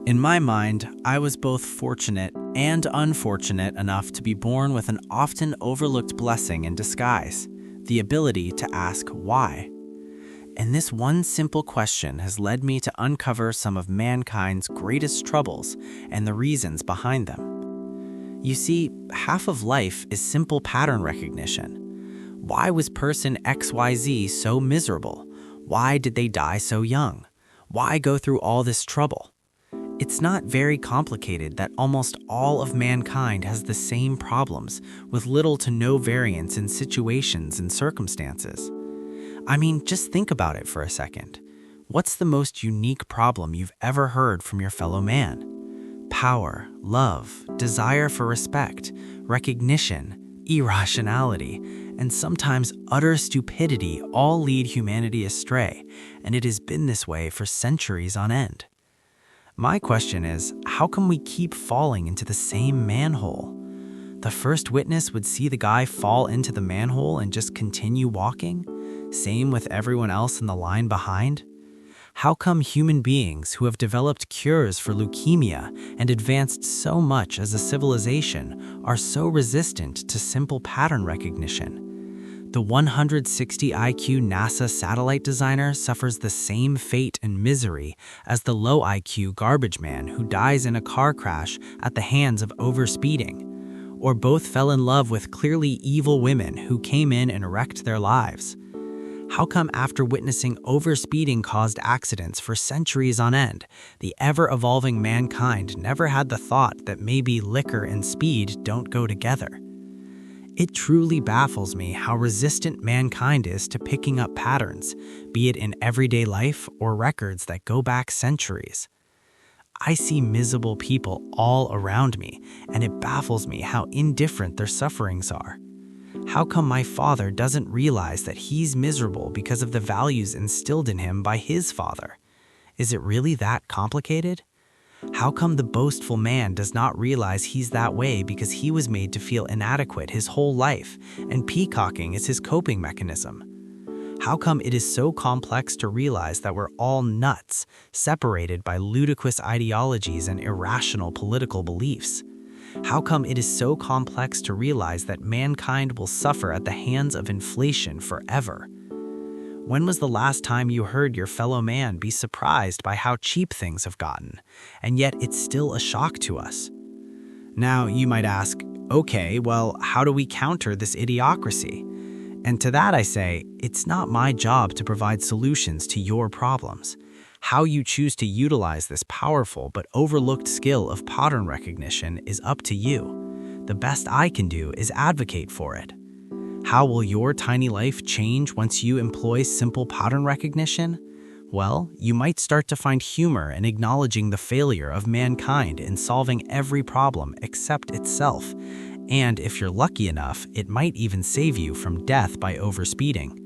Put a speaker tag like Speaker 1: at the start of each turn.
Speaker 1: In my mind, I was both fortunate and unfortunate enough to be born with an often overlooked blessing in disguise, the ability to ask why. And this one simple question has led me to uncover some of mankind's greatest troubles and the reasons behind them. You see, half of life is simple pattern recognition. Why was person XYZ so miserable? Why did they die so young? Why go through all this trouble? It's not very complicated that almost all of mankind has the same problems with little to no variance in situations and circumstances. I mean, just think about it for a second. What's the most unique problem you've ever heard from your fellow man? Power, love, desire for respect, recognition, irrationality, and sometimes utter stupidity all lead humanity astray, and it has been this way for centuries on end. My question is, how come we keep falling into the same manhole? The first witness would see the guy fall into the manhole and just continue walking? Same with everyone else in the line behind? How come human beings who have developed cures for leukemia and advanced so much as a civilization are so resistant to simple pattern recognition? The 160 IQ NASA satellite designer suffers the same fate and misery as the low IQ garbage man who dies in a car crash at the hands of overspeeding. Or both fell in love with clearly evil women who came in and wrecked their lives. How come after witnessing overspeeding-caused accidents for centuries on end, the ever-evolving mankind never had the thought that maybe liquor and speed don't go together? It truly baffles me how resistant mankind is to picking up patterns, be it in everyday life or records that go back centuries. I see miserable people all around me, and it baffles me how indifferent their sufferings are. How come my father doesn't realize that he's miserable because of the values instilled in him by his father? Is it really that complicated? How come the boastful man does not realize he's that way because he was made to feel inadequate his whole life, and peacocking is his coping mechanism? How come it is so complex to realize that we're all nuts, separated by ludicrous ideologies and irrational political beliefs? How come it is so complex to realize that mankind will suffer at the hands of inflation forever? When was the last time you heard your fellow man be surprised by how cheap things have gotten, and yet it's still a shock to us? Now, you might ask, okay, well, how do we counter this idiocracy? And to that I say, it's not my job to provide solutions to your problems. How you choose to utilize this powerful but overlooked skill of pattern recognition is up to you. The best I can do is advocate for it. How will your tiny life change once you employ simple pattern recognition? Well, you might start to find humor in acknowledging the failure of mankind in solving every problem except itself. And if you're lucky enough, it might even save you from death by overspeeding.